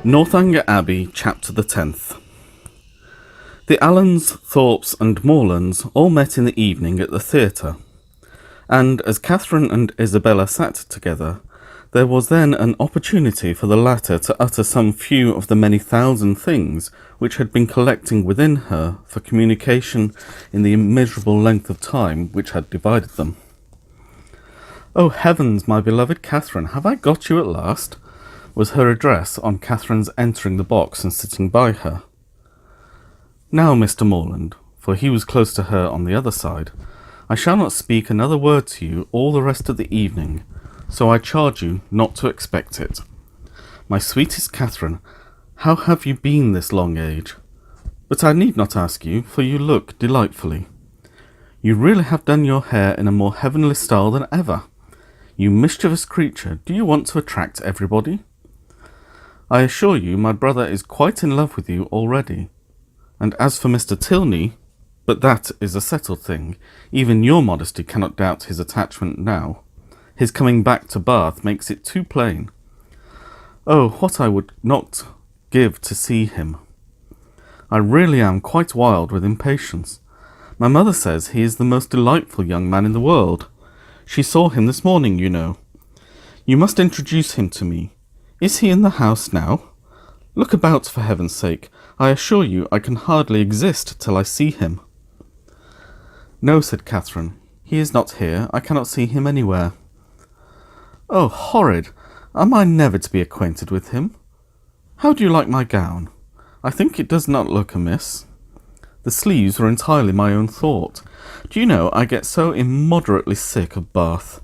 Northanger Abbey, Chapter the 10th. The Allens, Thorpes and Morlands all met in the evening at the theatre, and as Catherine and Isabella sat together, there was then an opportunity for the latter to utter some few of the many thousand things which had been collecting within her for communication in the immeasurable length of time which had divided them. "Oh heavens, my beloved Catherine, have I got you at last?" was her address on Catherine's entering the box and sitting by her. "Now, Mr. Morland," for he was close to her on the other side, "I shall not speak another word to you all the rest of the evening, so I charge you not to expect it. My sweetest Catherine, how have you been this long age? But I need not ask you, for you look delightfully. You really have done your hair in a more heavenly style than ever. You mischievous creature, do you want to attract everybody? I assure you my brother is quite in love with you already. And as for Mr. Tilney, but that is a settled thing. Even your modesty cannot doubt his attachment now. His coming back to Bath makes it too plain. Oh, what I would not give to see him! I really am quite wild with impatience. My mother says he is the most delightful young man in the world. She saw him this morning, you know. You must introduce him to me. Is he in the house now? Look about, for heaven's sake. I assure you I can hardly exist till I see him." "No," said Catherine. "He is not here. I cannot see him anywhere." "Oh, horrid! Am I never to be acquainted with him? How do you like my gown? I think it does not look amiss. The sleeves were entirely my own thought. Do you know, I get so immoderately sick of Bath.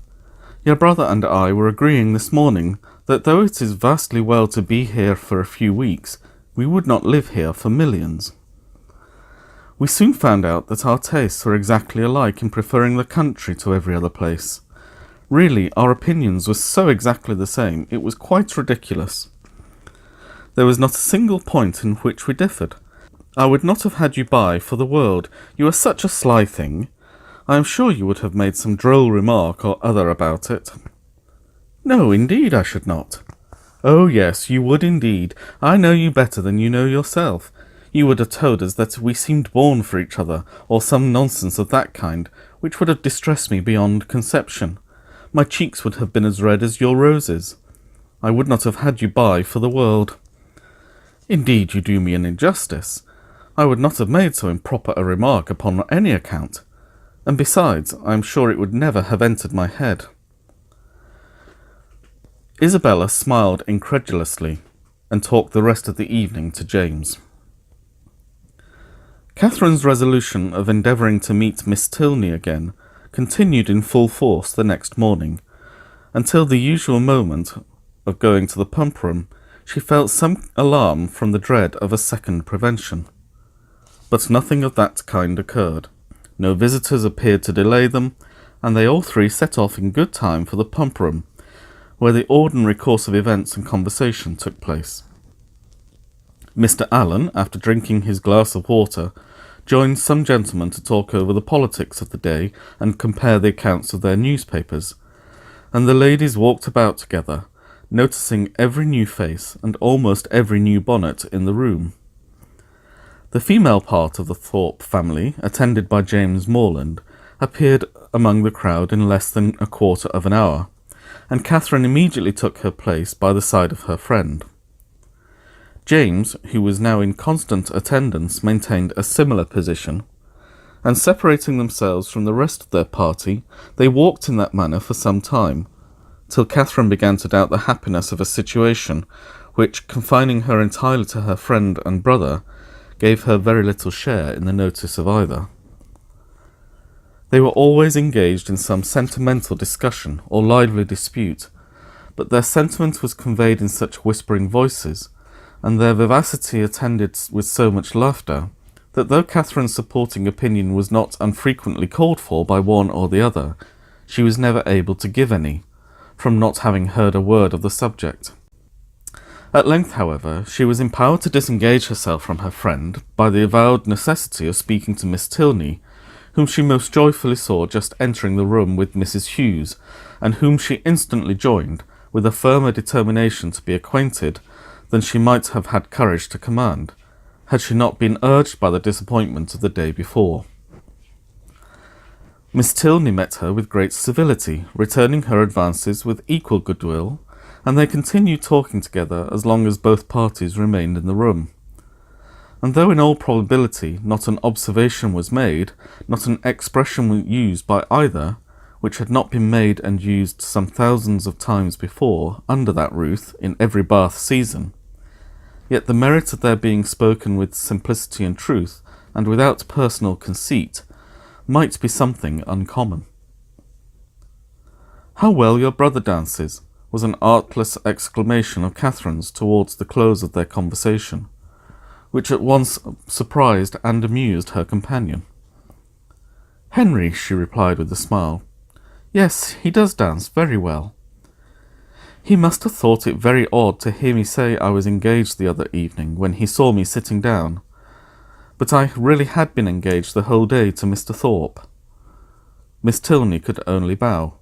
Your brother and I were agreeing this morning that though it is vastly well to be here for a few weeks, we would not live here for millions. We soon found out that our tastes were exactly alike in preferring the country to every other place. Really, our opinions were so exactly the same, it was quite ridiculous. There was not a single point in which we differed. I would not have had you by for the world. You are such a sly thing. I am sure you would have made some droll remark or other about it." "No, indeed I should not." "Oh yes, you would indeed. I know you better than you know yourself. You would have told us that we seemed born for each other, or some nonsense of that kind, which would have distressed me beyond conception. My cheeks would have been as red as your roses. I would not have had you by for the world." "Indeed you do me an injustice. I would not have made so improper a remark upon any account. And besides, I am sure it would never have entered my head." Isabella smiled incredulously, and talked the rest of the evening to James. Catherine's resolution of endeavouring to meet Miss Tilney again continued in full force the next morning. Until the usual moment of going to the pump-room, she felt some alarm from the dread of a second prevention. But nothing of that kind occurred. No visitors appeared to delay them, and they all three set off in good time for the pump-room, where the ordinary course of events and conversation took place. Mr. Allen, after drinking his glass of water, joined some gentlemen to talk over the politics of the day and compare the accounts of their newspapers, and the ladies walked about together, noticing every new face and almost every new bonnet in the room. The female part of the Thorpe family, attended by James Morland, appeared among the crowd in less than a quarter of an hour, and Catherine immediately took her place by the side of her friend. James, who was now in constant attendance, maintained a similar position, and separating themselves from the rest of their party, they walked in that manner for some time, till Catherine began to doubt the happiness of a situation which, confining her entirely to her friend and brother, gave her very little share in the notice of either. They were always engaged in some sentimental discussion or lively dispute, but their sentiment was conveyed in such whispering voices, and their vivacity attended with so much laughter, that though Catherine's supporting opinion was not unfrequently called for by one or the other, she was never able to give any, from not having heard a word of the subject. At length, however, she was empowered to disengage herself from her friend by the avowed necessity of speaking to Miss Tilney, whom she most joyfully saw just entering the room with Mrs. Hughes, and whom she instantly joined, with a firmer determination to be acquainted than she might have had courage to command, had she not been urged by the disappointment of the day before. Miss Tilney met her with great civility, returning her advances with equal goodwill, and they continued talking together as long as both parties remained in the room. And though in all probability not an observation was made, not an expression used by either, which had not been made and used some thousands of times before under that roof in every Bath season, yet the merit of their being spoken with simplicity and truth, and without personal conceit, might be something uncommon. "How well your brother dances!" was an artless exclamation of Catherine's towards the close of their conversation, which at once surprised and amused her companion. "Henry," she replied with a smile. "Yes, he does dance very well. He must have thought it very odd to hear me say I was engaged the other evening when he saw me sitting down, but I really had been engaged the whole day to Mr. Thorpe." Miss Tilney could only bow.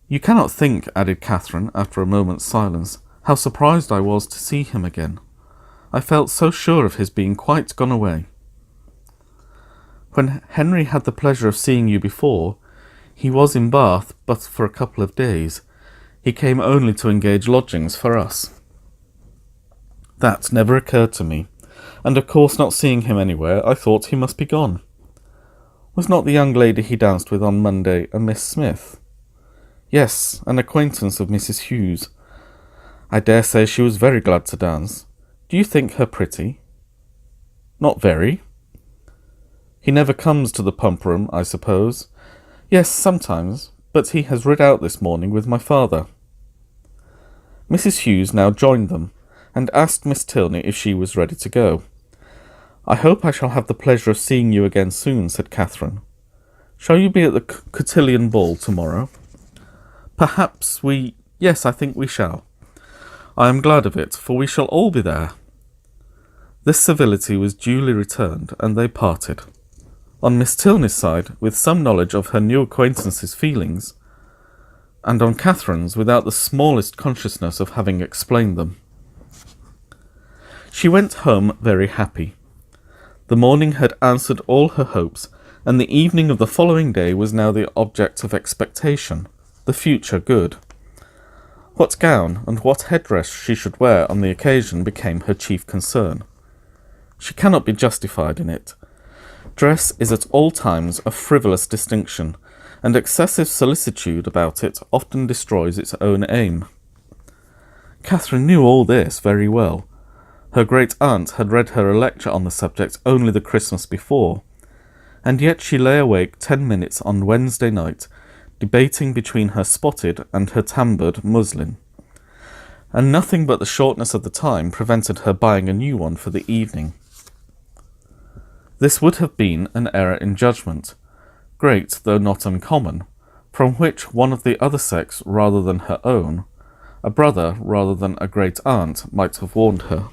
"You cannot think," added Catherine, after a moment's silence, "how surprised I was to see him again. I felt so sure of his being quite gone away. When Henry had the pleasure of seeing you before, he was in Bath but for a couple of days. He came only to engage lodgings for us." "That never occurred to me, and of course not seeing him anywhere, I thought he must be gone. Was not the young lady he danced with on Monday a Miss Smith?" "Yes, an acquaintance of Mrs. Hughes. I dare say she was very glad to dance. Do you think her pretty?" "Not very." "He never comes to the pump room, I suppose?" "Yes, sometimes, but he has rid out this morning with my father." Mrs. Hughes now joined them, and asked Miss Tilney if she was ready to go. "I hope I shall have the pleasure of seeing you again soon," said Catherine. "Shall you be at the cotillion ball tomorrow?" "Perhaps we— Yes, I think we shall. I am glad of it, for we shall all be there." This civility was duly returned, and they parted. On Miss Tilney's side, with some knowledge of her new acquaintance's feelings, and on Catherine's without the smallest consciousness of having explained them. She went home very happy. The morning had answered all her hopes, and the evening of the following day was now the object of expectation, the future good. What gown and what headdress she should wear on the occasion became her chief concern. She cannot be justified in it. Dress is at all times a frivolous distinction, and excessive solicitude about it often destroys its own aim. Catherine knew all this very well. Her great-aunt had read her a lecture on the subject only the Christmas before, and yet she lay awake 10 minutes on Wednesday night, debating between her spotted and her tambored muslin, and nothing but the shortness of the time prevented her buying a new one for the evening. This would have been an error in judgment, great though not uncommon, from which one of the other sex rather than her own, a brother rather than a great-aunt, might have warned her.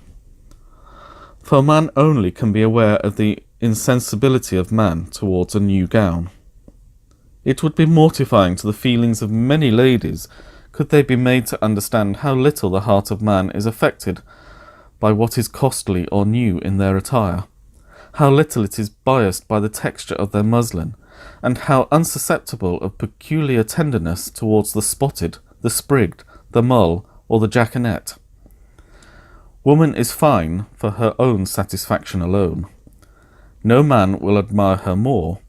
For man only can be aware of the insensibility of man towards a new gown. It would be mortifying to the feelings of many ladies could they be made to understand how little the heart of man is affected by what is costly or new in their attire, how little it is biased by the texture of their muslin, and how unsusceptible of peculiar tenderness towards the spotted, the sprigged, the mull, or the jaconet. Woman is fine for her own satisfaction alone. No man will admire her more,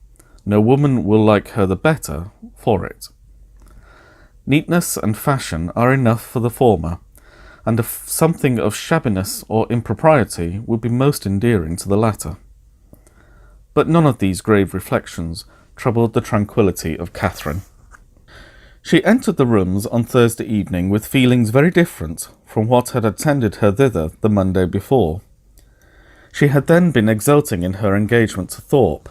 no woman will like her the better for it. Neatness and fashion are enough for the former, and something of shabbiness or impropriety would be most endearing to the latter. But none of these grave reflections troubled the tranquillity of Catherine. She entered the rooms on Thursday evening with feelings very different from what had attended her thither the Monday before. She had then been exulting in her engagement to Thorpe,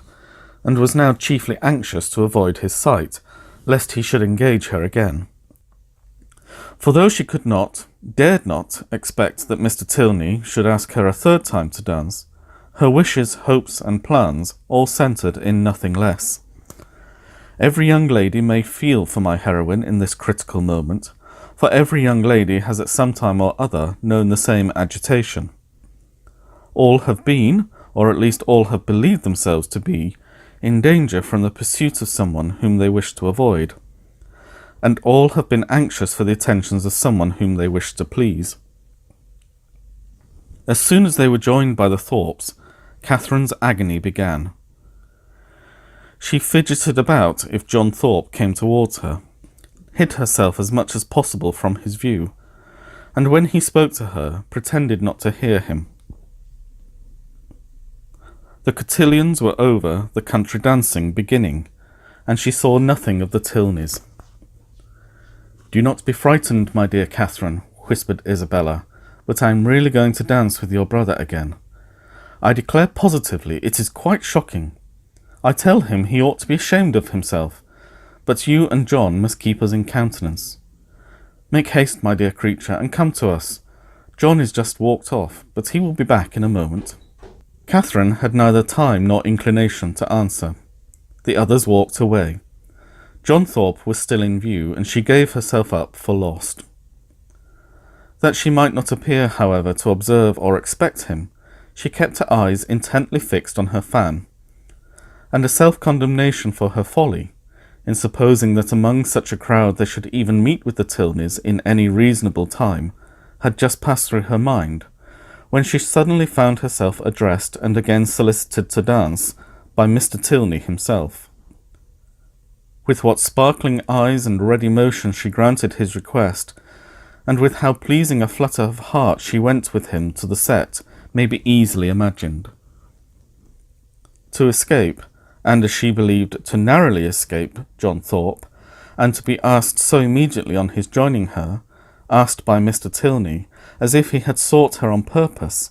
and was now chiefly anxious to avoid his sight, lest he should engage her again. For though she could not, dared not, expect that Mr. Tilney should ask her a third time to dance, her wishes, hopes, and plans all centred in nothing less. Every young lady may feel for my heroine in this critical moment, for every young lady has at some time or other known the same agitation. All have been, or at least all have believed themselves to be, in danger from the pursuit of someone whom they wish to avoid, and all have been anxious for the attentions of someone whom they wish to please. As soon as they were joined by the Thorpes, Catherine's agony began. She fidgeted about if John Thorpe came towards her, hid herself as much as possible from his view, and when he spoke to her, pretended not to hear him. The cotillions were over, the country dancing beginning, and she saw nothing of the Tilneys. "Do not be frightened, my dear Catherine," whispered Isabella, "but I am really going to dance with your brother again. I declare positively it is quite shocking. I tell him he ought to be ashamed of himself, but you and John must keep us in countenance. Make haste, my dear creature, and come to us. John is just walked off, but he will be back in a moment." Catherine had neither time nor inclination to answer. The others walked away. John Thorpe was still in view, and she gave herself up for lost. That she might not appear, however, to observe or expect him, she kept her eyes intently fixed on her fan, and a self-condemnation for her folly, in supposing that among such a crowd they should even meet with the Tilneys in any reasonable time, had just passed through her mind, when she suddenly found herself addressed and again solicited to dance by Mr. Tilney himself. With what sparkling eyes and ready motion she granted his request, and with how pleasing a flutter of heart she went with him to the set, may be easily imagined. To escape, and as she believed to narrowly escape, John Thorpe, and to be asked so immediately on his joining her, asked by Mr. Tilney, as if he had sought her on purpose,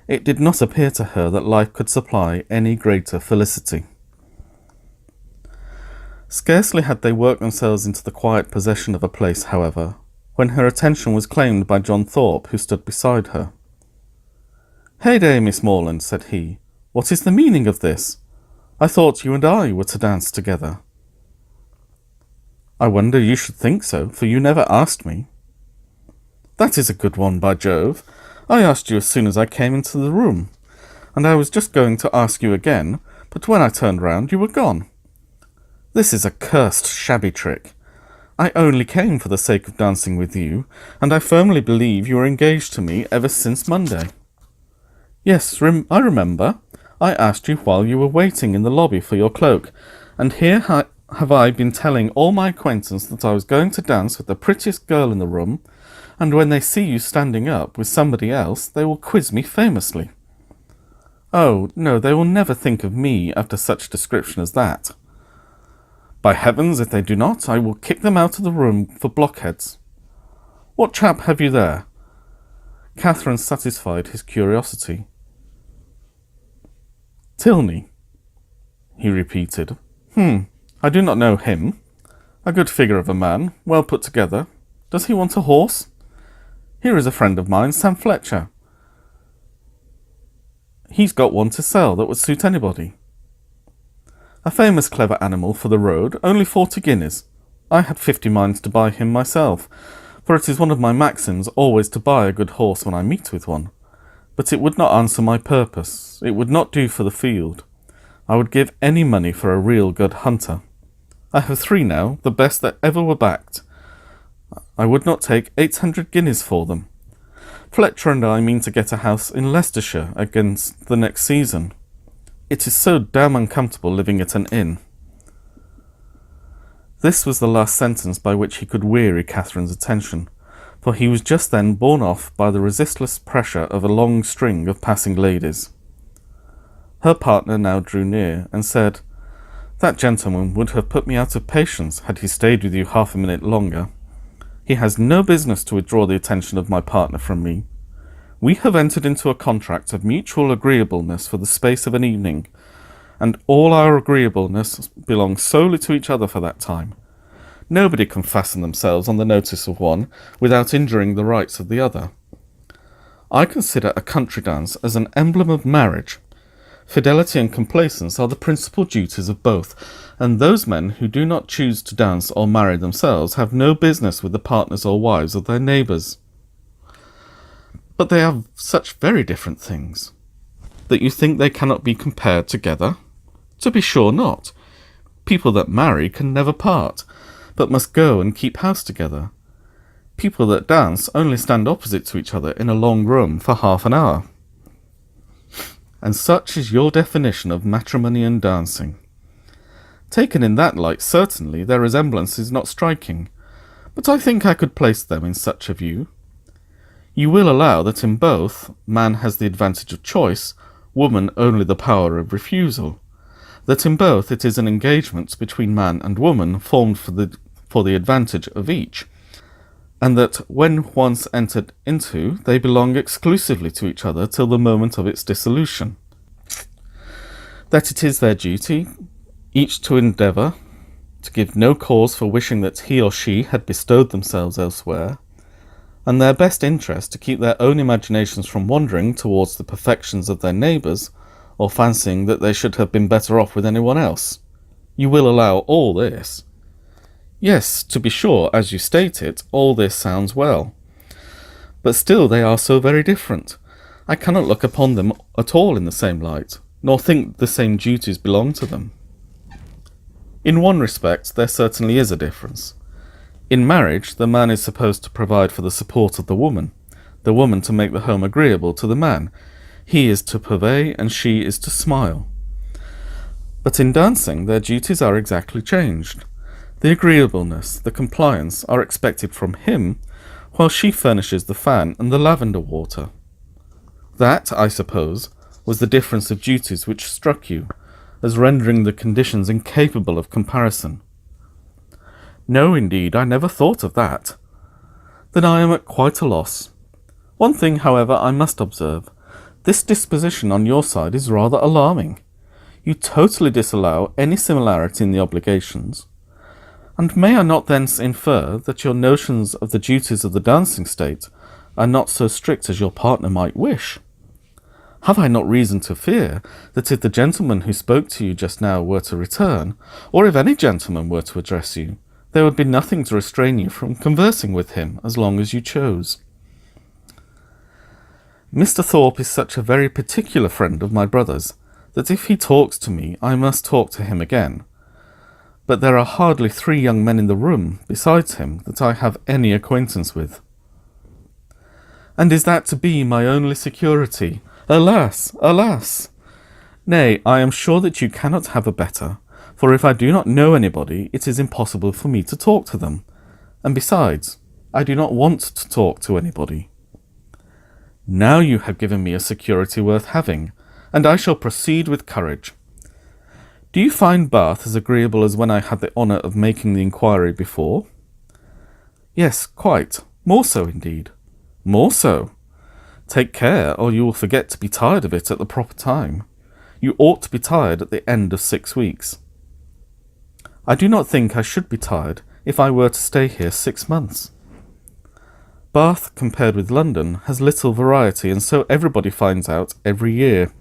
it did not appear to her that life could supply any greater felicity. Scarcely had they worked themselves into the quiet possession of a place, however, when her attention was claimed by John Thorpe, who stood beside her. "Heyday, Miss Morland," said he, "what is the meaning of this? I thought you and I were to dance together." "I wonder you should think so, for you never asked me." "That is a good one, by Jove. I asked you as soon as I came into the room, and I was just going to ask you again, but when I turned round you were gone. This is a cursed shabby trick. I only came for the sake of dancing with you, and I firmly believe you were engaged to me ever since Monday." "Yes, I remember. I asked you while you were waiting in the lobby for your cloak, and here have I been telling all my acquaintance that I was going to dance with the prettiest girl in the room, and when they see you standing up with somebody else, they will quiz me famously." "Oh, no, they will never think of me after such description as that." "By heavens, if they do not, I will kick them out of the room for blockheads. What chap have you there?" Catherine satisfied his curiosity. "Tilney," he repeated. I do not know him. A good figure of a man, well put together. Does he want a horse? Here is a friend of mine, Sam Fletcher. He's got one to sell that would suit anybody. A famous clever animal for the road, only 40 guineas. I had 50 minds to buy him myself, for it is one of my maxims always to buy a good horse when I meet with one. But it would not answer my purpose. It would not do for the field. I would give any money for a real good hunter. I have 3 now, the best that ever were backed. I would not take 800 guineas for them. Fletcher and I mean to get a house in Leicestershire against the next season. It is so damn uncomfortable living at an inn." This was the last sentence by which he could weary Catherine's attention, for he was just then borne off by the resistless pressure of a long string of passing ladies. Her partner now drew near, and said, "That gentleman would have put me out of patience had he stayed with you half a minute longer. He has no business to withdraw the attention of my partner from me. We have entered into a contract of mutual agreeableness for the space of an evening, and all our agreeableness belongs solely to each other for that time. Nobody can fasten themselves on the notice of one without injuring the rights of the other. I consider a country dance as an emblem of marriage. Fidelity and complaisance are the principal duties of both, and those men who do not choose to dance or marry themselves have no business with the partners or wives of their neighbours. But they are such very different things, that you think they cannot be compared together? To be sure not. People that marry can never part, but must go and keep house together. People that dance only stand opposite to each other in a long room for half an hour. And such is your definition of matrimony and dancing. Taken in that light, certainly their resemblance is not striking, but I think I could place them in such a view. You will allow that in both, man has the advantage of choice, woman only the power of refusal, that in both it is an engagement between man and woman formed for the advantage of each, and that when once entered into, they belong exclusively to each other till the moment of its dissolution. That it is their duty, each to endeavour, to give no cause for wishing that he or she had bestowed themselves elsewhere, and their best interest to keep their own imaginations from wandering towards the perfections of their neighbours, or fancying that they should have been better off with anyone else. You will allow all this. Yes, to be sure, as you state it, all this sounds well. But still they are so very different. I cannot look upon them at all in the same light, nor think the same duties belong to them. In one respect there certainly is a difference. In marriage, the man is supposed to provide for the support of the woman to make the home agreeable to the man. He is to purvey, and she is to smile. But in dancing, their duties are exactly changed. The agreeableness, the compliance, are expected from him, while she furnishes the fan and the lavender water. That, I suppose, was the difference of duties which struck you, as rendering the conditions incapable of comparison. No, indeed, I never thought of that. Then I am at quite a loss. One thing, however, I must observe. This disposition on your side is rather alarming. You totally disallow any similarity in the obligations. And may I not thence infer that your notions of the duties of the dancing state are not so strict as your partner might wish? Have I not reason to fear that if the gentleman who spoke to you just now were to return, or if any gentleman were to address you, there would be nothing to restrain you from conversing with him as long as you chose? Mr. Thorpe is such a very particular friend of my brother's, that if he talks to me, I must talk to him again. But there are hardly 3 young men in the room, besides him, that I have any acquaintance with. And is that to be my only security? Alas, alas! Nay, I am sure that you cannot have a better, for if I do not know anybody, it is impossible for me to talk to them, and besides, I do not want to talk to anybody. Now you have given me a security worth having, and I shall proceed with courage. Do you find Bath as agreeable as when I had the honour of making the inquiry before? Yes, quite. More so, indeed. More so. Take care, or you will forget to be tired of it at the proper time. You ought to be tired at the end of 6 weeks. I do not think I should be tired if I were to stay here 6 months. Bath, compared with London, has little variety, and so everybody finds out every year.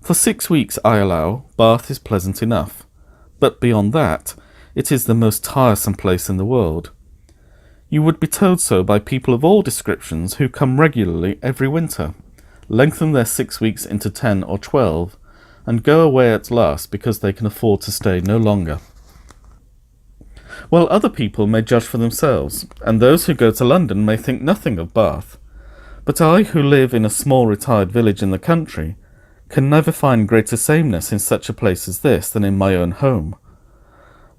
For 6 weeks, I allow, Bath is pleasant enough, but beyond that, it is the most tiresome place in the world. You would be told so by people of all descriptions who come regularly every winter, lengthen their 6 weeks into 10 or 12, and go away at last because they can afford to stay no longer. Well, other people may judge for themselves, and those who go to London may think nothing of Bath. But I, who live in a small retired village in the country, can never find greater sameness in such a place as this than in my own home.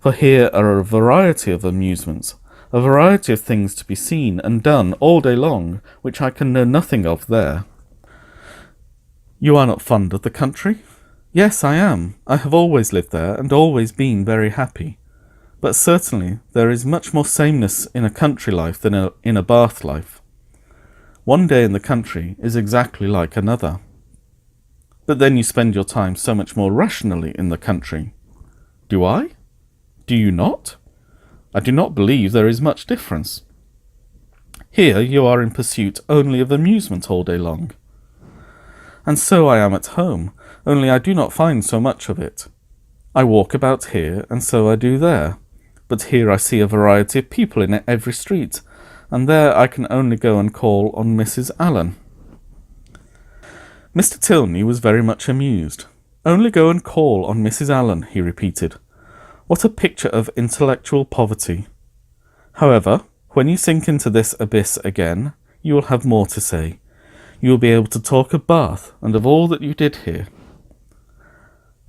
For here are a variety of amusements, a variety of things to be seen and done all day long, which I can know nothing of there. You are not fond of the country? Yes, I am. I have always lived there, and always been very happy. But certainly there is much more sameness in a country life than in a Bath life. One day in the country is exactly like another. But then you spend your time so much more rationally in the country. Do I? Do you not? I do not believe there is much difference. Here you are in pursuit only of amusement all day long. And so I am at home, only I do not find so much of it. I walk about here, and so I do there. But here I see a variety of people in every street, and there I can only go and call on Mrs. Allen. Mr. Tilney was very much amused. Only go and call on Mrs. Allen, he repeated. What a picture of intellectual poverty. However, when you sink into this abyss again, you will have more to say. You will be able to talk of Bath, and of all that you did here.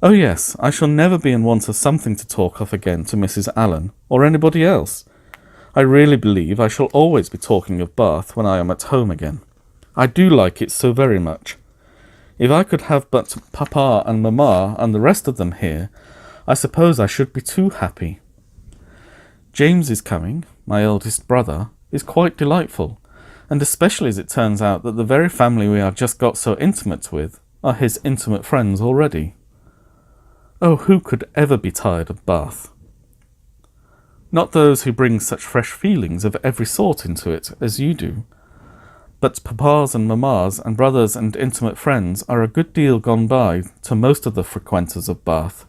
Oh yes, I shall never be in want of something to talk of again to Mrs. Allen, or anybody else. I really believe I shall always be talking of Bath when I am at home again. I do like it so very much. If I could have but Papa and Mamma and the rest of them here, I suppose I should be too happy. James is coming, my eldest brother, is quite delightful, and especially as it turns out that the very family we have just got so intimate with are his intimate friends already. Oh, who could ever be tired of Bath? Not those who bring such fresh feelings of every sort into it as you do. But papas and mammas and brothers and intimate friends are a good deal gone by to most of the frequenters of Bath,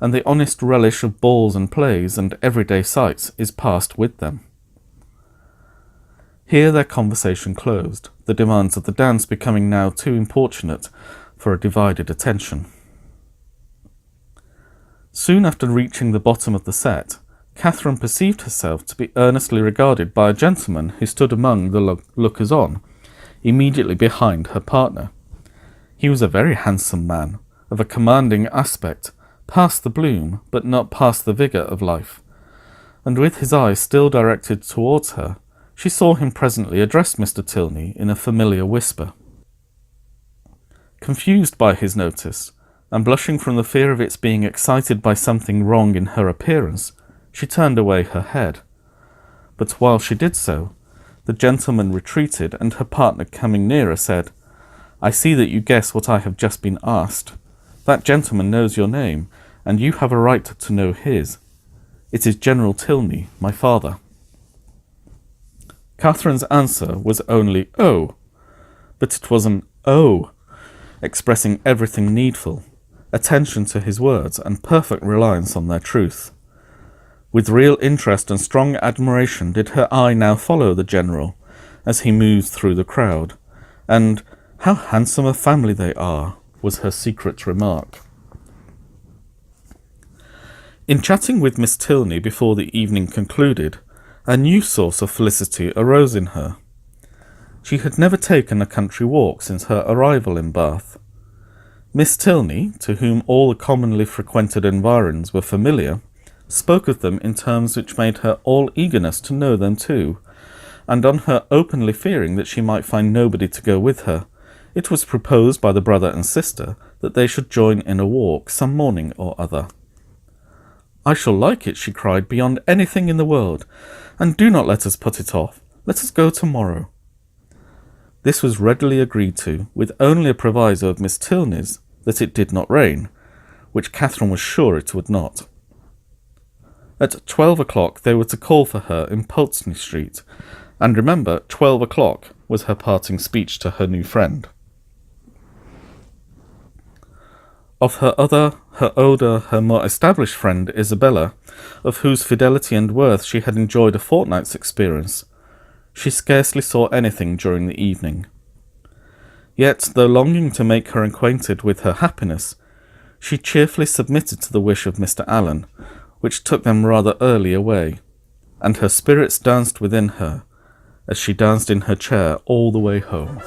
and the honest relish of balls and plays and everyday sights is past with them. Here their conversation closed, the demands of the dance becoming now too importunate for a divided attention. Soon after reaching the bottom of the set, Catherine perceived herself to be earnestly regarded by a gentleman who stood among the lookers-on, immediately behind her partner. He was a very handsome man, of a commanding aspect, past the bloom, but not past the vigour of life, and with his eyes still directed towards her, she saw him presently address Mr. Tilney in a familiar whisper. Confused by his notice, and blushing from the fear of its being excited by something wrong in her appearance, she turned away her head. But while she did so, the gentleman retreated, and her partner coming nearer said, I see that you guess what I have just been asked. That gentleman knows your name, and you have a right to know his. It is General Tilney, my father. Catherine's answer was only "Oh," but it was an "Oh," expressing everything needful, attention to his words, and perfect reliance on their truth. With real interest and strong admiration did her eye now follow the General, as he moved through the crowd, and "How handsome a family they are," was her secret remark. In chatting with Miss Tilney before the evening concluded, a new source of felicity arose in her. She had never taken a country walk since her arrival in Bath. Miss Tilney, to whom all the commonly frequented environs were familiar, spoke of them in terms which made her all eagerness to know them too, and on her openly fearing that she might find nobody to go with her, it was proposed by the brother and sister that they should join in a walk some morning or other. I shall like it, she cried, beyond anything in the world, and do not let us put it off. Let us go tomorrow. This was readily agreed to, with only a proviso of Miss Tilney's that it did not rain, which Catherine was sure it would not. At 12 o'clock they were to call for her in Pulteney Street, and remember, 12 o'clock was her parting speech to her new friend. Of her older, her more established friend Isabella, of whose fidelity and worth she had enjoyed a fortnight's experience, she scarcely saw anything during the evening. Yet, though longing to make her acquainted with her happiness, she cheerfully submitted to the wish of Mr. Allen, which took them rather early away, and her spirits danced within her, as she danced in her chair all the way home.